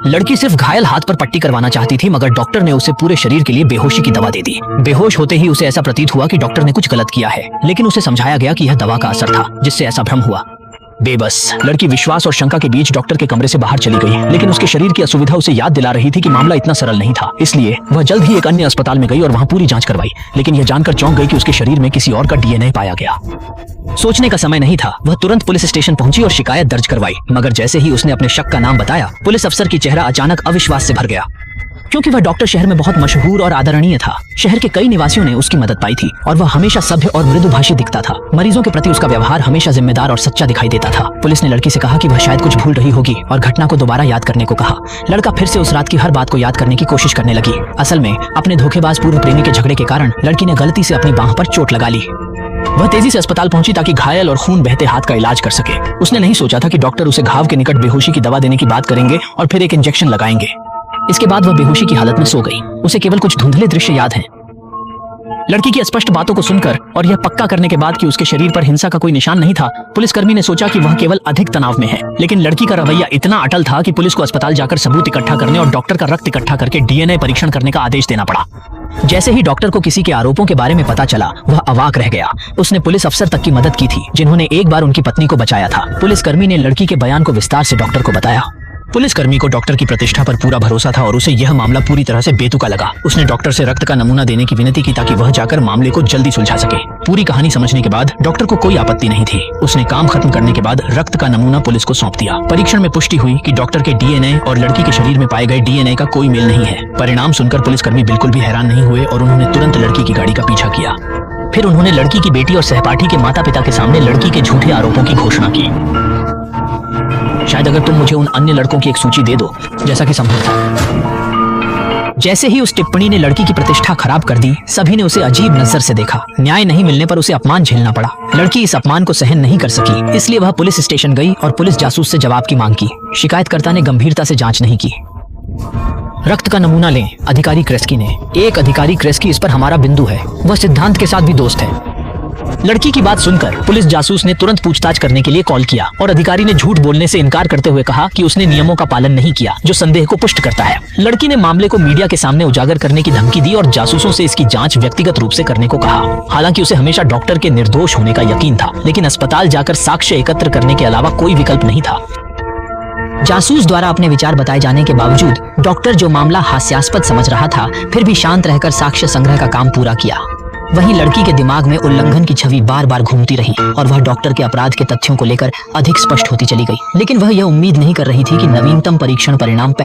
लड़की सिर्फ घायल हाथ पर पट्टी करवाना चाहती थी, मगर डॉक्टर ने उसे पूरे शरीर के लिए बेहोशी की दवा दे दी। बेहोश होते ही उसे ऐसा प्रतीत हुआ कि डॉक्टर ने कुछ गलत किया है, लेकिन उसे समझाया गया कि यह दवा का असर था, जिससे ऐसा भ्रम हुआ। बेबस लड़की विश्वास और शंका के बीच डॉक्टर के कमरे से बाहर चली गई, लेकिन उसके शरीर की असुविधा उसे याद दिला रही थी कि मामला इतना सरल नहीं था। इसलिए वह जल्द ही एक अन्य अस्पताल में गई और वहां पूरी जांच करवाई, लेकिन यह जानकर चौंक गई कि उसके शरीर में किसी और का डीएनए पाया गया। सोचने का समय नहीं था, वह तुरंत पुलिस स्टेशन पहुंची और शिकायत दर्ज करवाई, मगर जैसे ही उसने अपने शक का नाम बताया, पुलिस अफसर की चेहरा अचानक अविश्वास से भर गया, क्योंकि वह डॉक्टर शहर में बहुत मशहूर और आदरणीय था। शहर के कई निवासियों ने उसकी मदद पाई थी और वह हमेशा सभ्य और मृदुभाषी दिखता था। मरीजों के प्रति उसका व्यवहार हमेशा जिम्मेदार और सच्चा दिखाई देता था। पुलिस ने लड़की से कहा कि वह शायद कुछ भूल रही होगी और घटना को दोबारा याद करने को कहा। लड़का फिर से उस रात की हर बात को याद करने की कोशिश करने लगी। असल में अपने धोखेबाज पूर्व प्रेमी के झगड़े के कारण लड़की ने गलती से अपनी बांह पर चोट लगा ली। वह तेजी से अस्पताल पहुंची ताकि घायल और खून बहते हाथ का इलाज कर सके। उसने नहीं सोचा था कि डॉक्टर उसे घाव के निकट बेहोशी की दवा देने की बात करेंगे और फिर एक इंजेक्शन लगाएंगे। इसके बाद वह बेहोशी की हालत में सो गई। उसे केवल कुछ धुंधले दृश्य याद हैं। लड़की की स्पष्ट बातों को सुनकर और यह पक्का करने के बाद कि उसके शरीर पर हिंसा का कोई निशान नहीं था, पुलिसकर्मी ने सोचा कि वह केवल अधिक तनाव में है। लेकिन लड़की का रवैया इतना अटल था कि पुलिस को अस्पताल जाकर सबूत इकट्ठा करने और डॉक्टर का रक्त इकट्ठा करके डीएनए परीक्षण करने का आदेश देना पड़ा। जैसे ही डॉक्टर को किसी के आरोपों के बारे में पता चला, वह अवाक रह गया। उसने पुलिस अफसर तक की मदद की थी, जिन्होंने एक बार उनकी पत्नी को बचाया था। पुलिसकर्मी ने लड़की के बयान को विस्तार से डॉक्टर को बताया। पुलिसकर्मी को डॉक्टर की प्रतिष्ठा पर पूरा भरोसा था और उसे यह मामला पूरी तरह से बेतुका लगा। उसने डॉक्टर से रक्त का नमूना देने की विनती की ताकि वह जाकर मामले को जल्दी सुलझा सके। पूरी कहानी समझने के बाद डॉक्टर को कोई आपत्ति नहीं थी। उसने काम खत्म करने के बाद रक्त का नमूना पुलिस को सौंप दिया। परीक्षण में पुष्टि हुई कि डॉक्टर के डीएनए और लड़की के शरीर में पाए गए डीएनए का कोई मेल नहीं है। परिणाम सुनकर पुलिसकर्मी बिल्कुल भी हैरान नहीं हुए और उन्होंने तुरंत लड़की की गाड़ी का पीछा किया। फिर उन्होंने लड़की की बेटी और सहपाठी के माता पिता के सामने लड़की के झूठे आरोपों की घोषणा की। शायद अगर तुम मुझे उन अन्य लड़कों की एक सूची दे दो, जैसा कि संभव था। जैसे ही उस टिप्पणी ने लड़की की प्रतिष्ठा खराब कर दी, सभी ने उसे अजीब नजर से देखा। न्याय नहीं मिलने पर उसे अपमान झेलना पड़ा। लड़की इस अपमान को सहन नहीं कर सकी, इसलिए वह पुलिस स्टेशन गई और पुलिस जासूस से जवाब की मांग की। शिकायतकर्ता ने गंभीरता से जांच नहीं की। रक्त का नमूना लें, अधिकारी क्रेस्की ने। एक अधिकारी क्रेस्की इस पर हमारा बिंदु है, वह सिद्धांत के साथ भी दोस्त है। लड़की की बात सुनकर पुलिस जासूस ने तुरंत पूछताछ करने के लिए कॉल किया और अधिकारी ने झूठ बोलने से इनकार करते हुए कहा कि उसने नियमों का पालन नहीं किया, जो संदेह को पुष्ट करता है। लड़की ने मामले को मीडिया के सामने उजागर करने की धमकी दी और जासूसों से इसकी जांच व्यक्तिगत रूप से करने को कहा। हालांकि उसे हमेशा डॉक्टर के निर्दोष होने का यकीन था, लेकिन अस्पताल जाकर साक्ष्य एकत्र करने के अलावा कोई विकल्प नहीं था। जासूस द्वारा अपने विचार बताए जाने के बावजूद डॉक्टर, जो मामला हास्यास्पद समझ रहा था, फिर भी शांत रहकर साक्ष्य संग्रह का काम पूरा किया। वहीं लड़की के दिमाग में उल्लंघन की छवि बार बार घूमती रही और वह डॉक्टर के अपराध के तथ्यों को लेकर अधिक स्पष्ट होती चली गई। लेकिन वह यह उम्मीद नहीं कर रही थी कि नवीनतम परीक्षण परिणाम